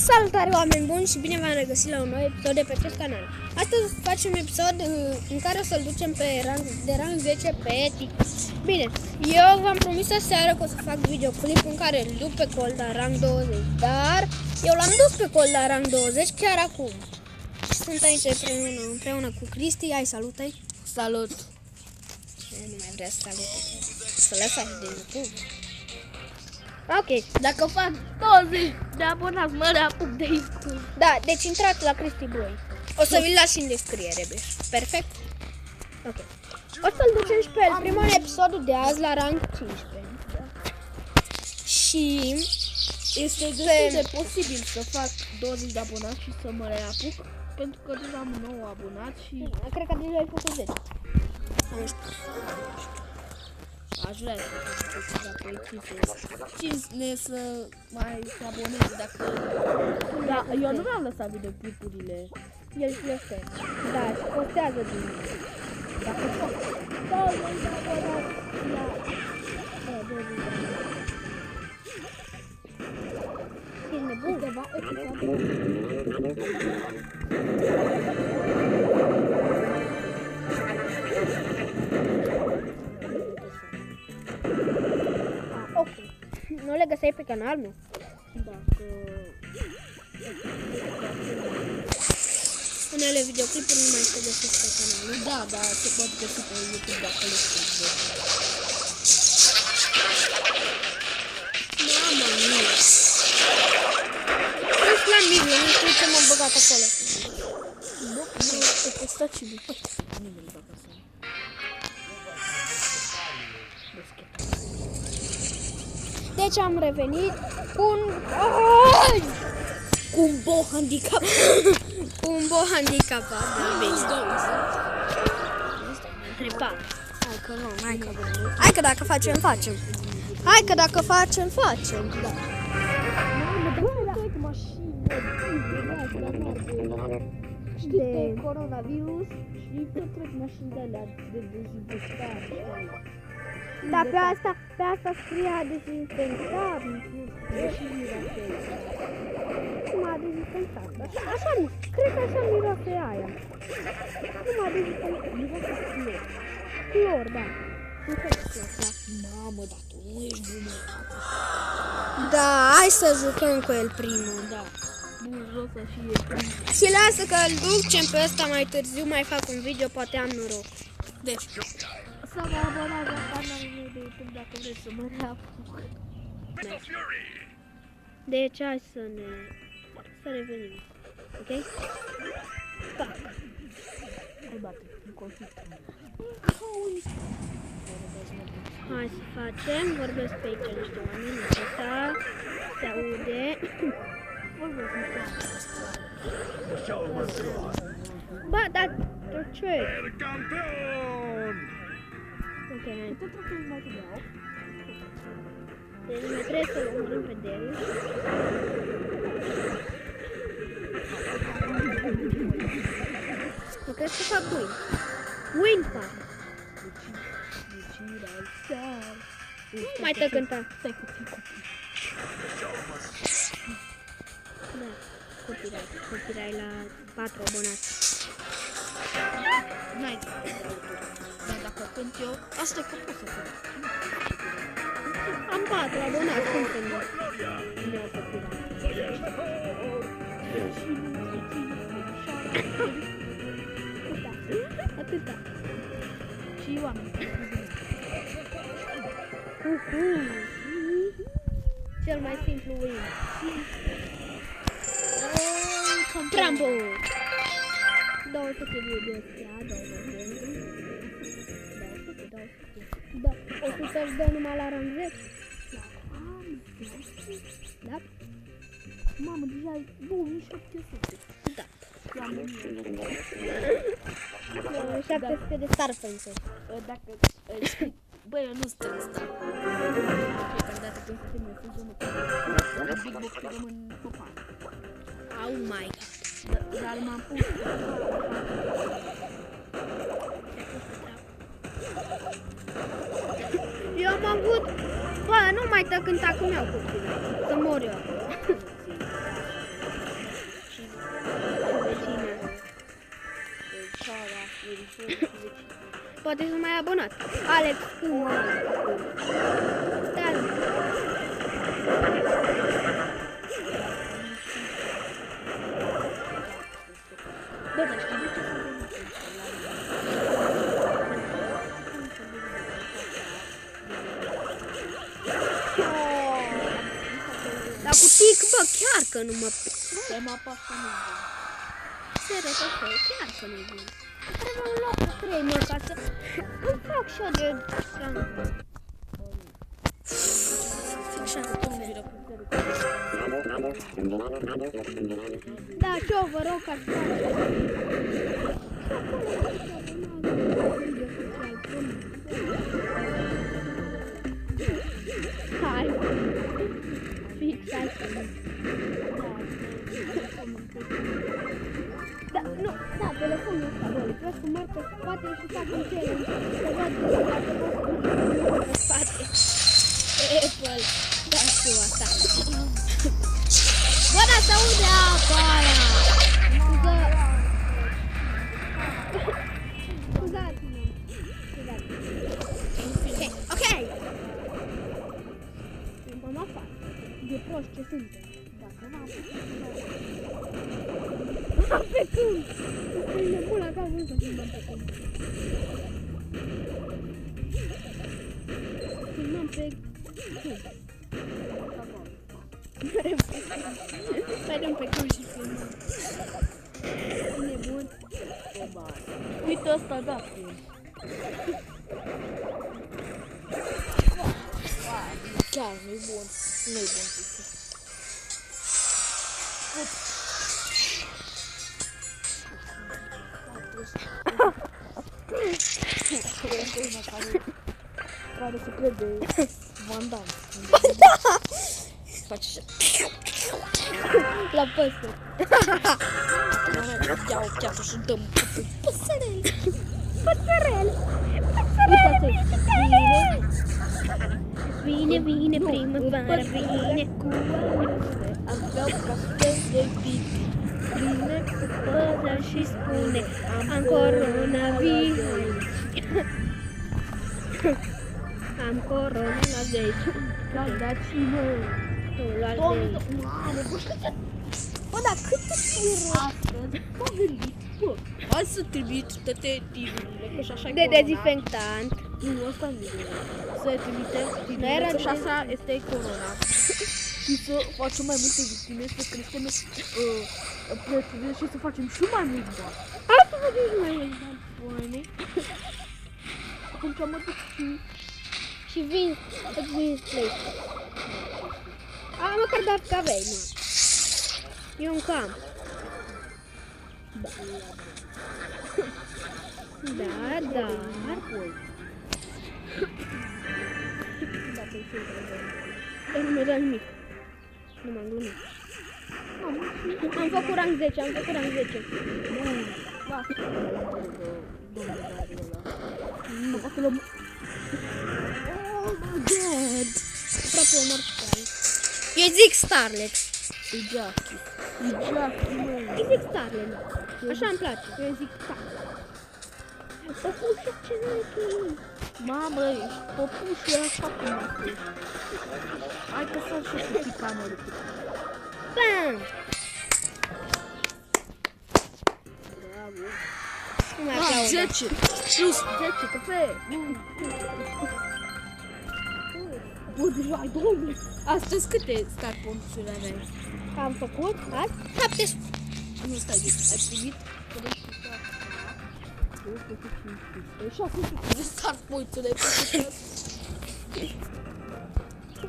Salutare oameni buni și bine v-am regăsit la un nou episod de pe acest canal. Astăzi facem un episod în care o să-l ducem de rang 10 pe Epic. Bine, eu v-am promis aseară că o să fac videoclip în care îl duc pe Colt la rang 20, dar eu l-am dus pe Colt la rang 20 chiar acum. Și sunt aici împreună cu Cristi. Hai, salută-i! Salut! Nu mai vrea să salute, să le faci de YouTube. Ok, Dacă fac 20 de abonați, mă reapuc de YouTube. da, deci intrați la Cristi Boy. O să vi-l las și în descriere, bine. Perfect? Ok. O să-l ducem și pe el primul episodul de azi la rang 15. Și Este destul de posibil să fac 20 de abonați și să mă reapuc, pentru că deja am 9 abonați și cred că deja ai făcut 10. Nu știu. aș vrea să fac cine să mai se aboneze dacă... Da, eu nu mi-am lăsat videoclipurile. El este. Da, și postează din Dacă fac 20 de abonați la... 20 de abonați. Ești nebun. Câteva episoade. Ok. Nu le găseai pe canalul meu? Dacă... Unele videoclipuri nu mai se găsesc pe canalul. Da, dar se pot găsi pe YouTube dacă le știi. Mamă mia! Ești la milion, nu știu ce m-am băgat acolo. Nu, te posta și după. Nimeni nu va să... Deci am revenit cu un... Cu un bo handicap. Cu un bo handicapat. Trepat. Hai că nu, hai că vrem. Hai că dacă facem, facem. Hai că dacă facem, facem. Da. Știi de coronavirus și tot trec mașini de alea de dezinfectare. Dar pe asta scria dezinfectat. Și mirafel. Numai dezinfectat. Așa nu, cred că așa miroase aia. Numai dezinfectat. Miroase clor. Clor, da. Nu cred că clor, da. Mamă, dar tu nu ești bună. Da, hai să jucăm cu el primul. Da. Nu vreau să fie primul. Și lasă că îl ducem pe ăsta mai târziu, mai fac un video, poate am noroc. Deci, Să vă abonați la canalul meu de YouTube dacă vreți să mă reapuc. deci hai să revenim. Ok? Da. Hai bate, în conflict. Hai să facem, vorbesc pe aici niște oameni, ăsta se aude. Vorbesc niște. Ba, dar ce? Ok, hai. Te trebuie mai târziu. Deci mai trebuie să-l omorâm pe Daryl. Nu crezi că fac win? Win fac! Nu mai te cânta. Stai puțin, copii. Da, copyright la 4 abonați. N-ai dar dacă cânt eu, asta e că pot să cânt. Am 4 abonați, cum să nu? Nu iau copyright. Atâta. Și oameni. Cel mai simplu win. Cam Trampo! 200 de ăstea, 200. Da, 100 își dă numai la rang 10. Da? Mamă, deja e 2700. Da. La mine. 700 de star fence. Dacă știi, băi, eu nu stau asta. Fiecare dată când se termină sezonul cu Big Box rămân copac. Oh my god. Dar m-am pus Eu am avut... Bă, nu mai te cânta cum iau copilul. Să mor eu. poate să mai abonat. Alex, cum? Da. Bă, dar știi de ce s-a Dar cu tic, bă, chiar că nu mă... Pe mapa asta nu e. Serios, asta e, chiar că nu e bun. Trebuie un loc cu 3, mă, ca să... Îmi fac și eu de... Așa, da, ce vă rog ca să hai, fix așa. Da, nu, da, telefonul ăsta, bă, trebuie să merg pe spate și fac un challenge. Să văd dacă pot pe spate. Apple, da, știu asta. Bă, dar se aude apa aia. Scuzați-mă. Ok. Suntem afară. De proști ce suntem. Dacă n-am pe câmp. E nebună ca vrut să filmăm pe câmp. Filmăm pe câmp. Mergem pe câmp și filmăm. Nebun. Uite ăsta, da. Chiar nu-i bun. Nu-i bun. Care se crede Van Damme. Face așa. La păsări. Iau chiar și dăm Păsărel. Păsărel. Vine, vine primăvară, vine cu aveau castel de pic. vine cu păza și spune am coronavirus. Am coronavirus. Dați-mă! Bă, dar câte firuri? Astăzi m-a gândit, bă, hai să trimit toate tirurile, că și așa e De corona. dezinfectant. Nu, asta nu e. Să trimitem Nu tirurile, era că și de- așa este corona. Și să facem mai multe victime, să creștem prețurile și să facem și mai mult bani. Hai să facem și mai mult bani. Bani. Atunci mă duc Și îți vinzi PlayStation. A, măcar dacă aveai, mă. Eu încă am. Da, da. Dar nu mi-a dat nimic. Nu m-am glumit. Am făcut rang 10, am făcut rang 10. Oh my god! Aproape omor și pe aia. Eu zic Starlet. E Jackie. E Jackie, mă. Eu zic Starlet. Așa îmi place. Eu zic Starlet. Păpușă, ce nu-i. Mamă, ești păpușă așa cum ești. Hai că să și cu picanul. Bam! Bravo. Nu mai aplaudă. 10 plus 10 cafe. Bă, deja ai 2000. Astăzi câte star ponturi aveai? Am făcut azi 700. Nu stai, ai primit? 600 de star pointuri ai făcut.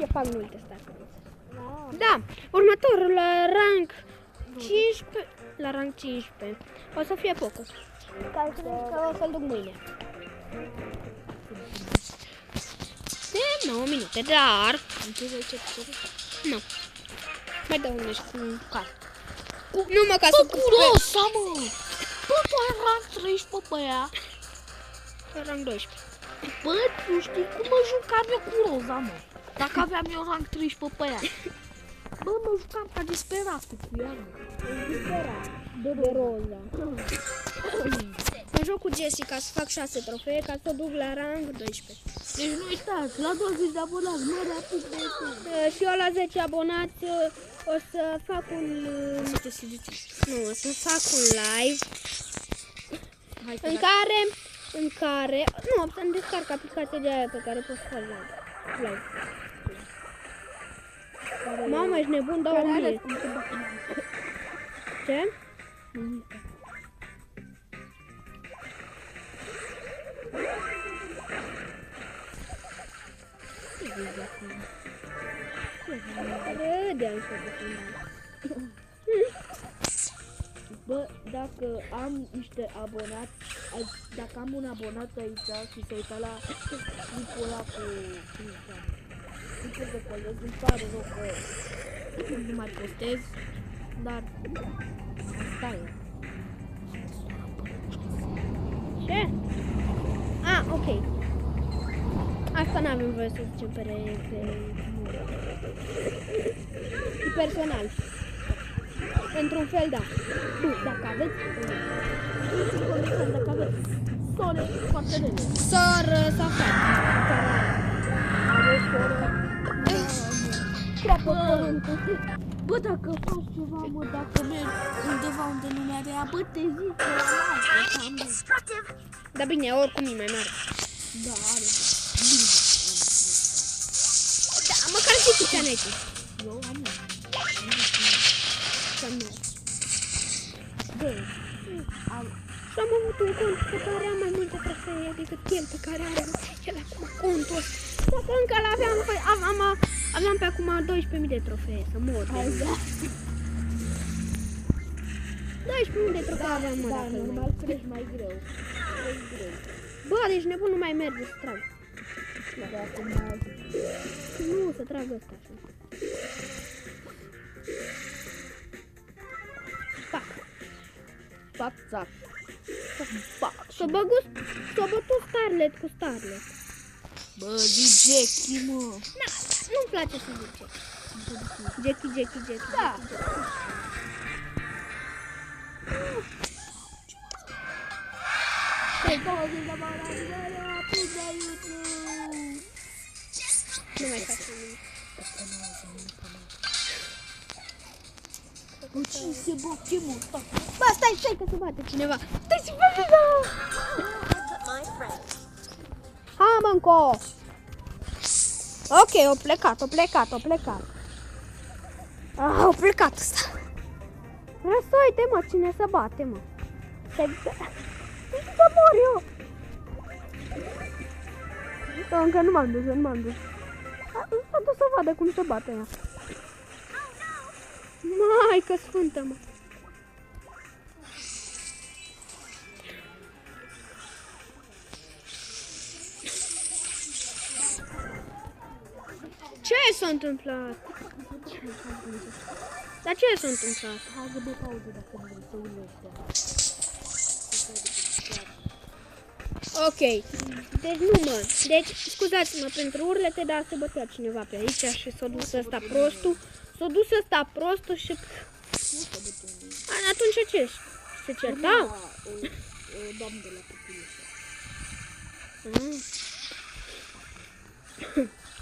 Eu fac multe Starlet. Da, următorul la rang 15. La rang 15. O să fie Poco. Care cred că o să-l duc mâine. De 9 minute, dar... Nu. Mai dau un card. Nu mă, ca să... Bă, curosa, mă! Bă, tu ai rang 13 pe ea. Rang 12. Bă, tu știi cum mă jucam eu cu roza, mă? Dacă aveam eu rang 13 pe ea. Bă, mă jucam ca disperatul cu ea, mă. De roza. mă joc cu Jessica să fac 6 trofee ca să o duc la rang 12. Deci nu uitați, la 20 de abonați, mă rapid de Și eu la 10 abonați o să fac un... Nu, o să fac un live în care... Nu, să-mi descarc aplicația de aia pe care poți să fac live. Mama, ești nebun, dau 1000. Ce? Râdeam să Bă, dacă am niște abonați, dacă am un abonat aici și se uită la clipul ăla cu clipul de colegi, îmi pare rău că nu mai postez, dar asta e. Ce? Ah, ok. Asta n-avem voie să zicem pe personal. Într-un fel, da. Nu, dacă aveți dacă aveți sore foarte rele. Soră sau frate. Aveți sore. Bă, dacă faci ceva, mă, dacă mergi undeva unde nu mai avea, bă, te zic că Da, bine, oricum e mai mare. da, are. Da, măcar zici ce ai. Eu am. Bă, și am avut un cont pe care am mai multe trofee decât el pe care are el acum contul ăsta. Dacă încă aveam pe acum 12.000 de trofee, să mor. 12.000 de trofee aveam, mă, Da, dacă normal crești mai greu. Bă, deci nebun nu mai merge să trag. Dacă mai... Nu, să trag ăsta așa. Pac. Fac, zac. Fac. S-a bătut Starlet cu Starlet. Bă, zi Jackie, mă. Na, nu-mi place să zic Jackie. Da. Nu mai face nimic. Bă, cine se bate, mă? Bă, stai că se bate cineva. Stai să bate, hai, mă, înco. Ok, o plecat. Au plecat ăsta. Răsoi-te, mă, cine se bate, mă. Să mor eu. Încă nu m-am dus. S-a dus să vadă cum se bate ea. Maică sfântă, mă. Ce s-a întâmplat? Dar ce s-a întâmplat? Hai să bă pauză dacă nu vrei să ulește. Ok. Deci nu, mă. Deci, scuzați-mă pentru urlete, dar se bătea cineva pe aici și s-a dus ăsta prostul. Și... Atunci ce? Se certau? O doamnă de la Cuculișa.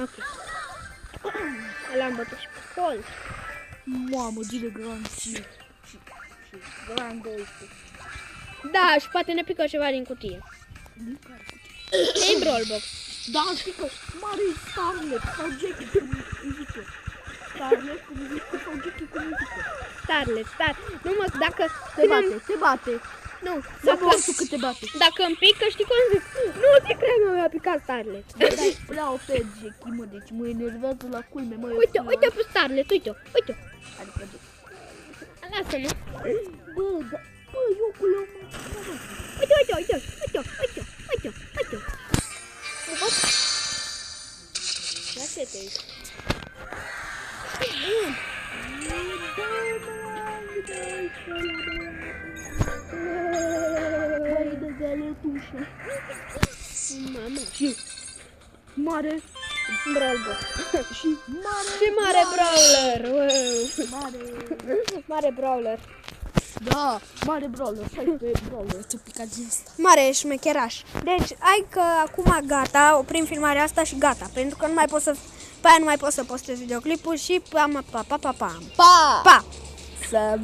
Ok. L-am bătut și pe col. Mamă, gile grand și grand 12. Da, și poate ne pică ceva din cutie. Ei, Brawlbox. Da, știi că mare Starlet sau Jackie cum zice. Starlet cum zice sau Jackie cum zice. Starlet. Nu mă, dacă... Te bate. Nu, Să mor tu că te bate. Dacă îmi pică, știi cum zic? Nu te cred, mă, mi-a picat Starlet. Vreau pe Jackie, mă, deci mă enervează la culme, mă. Uite pe Starlet, uite-o. Adică, Lasă-mă. Bă, eu cu leu, mă. Uite-o. Lasă-te aici. Băi de galetușă. Mama. Și mare Brawlbox. și mare brawler. Wow. Mare. Mare brawler. Da, mare brawler, 16 brawler, ce picat din asta. Mare șmecheraș. Deci, hai că acum gata, oprim filmarea asta și gata. Pentru că nu mai pot să... Pe aia nu mai pot să postez videoclipul și pa. Pa! Pa! Să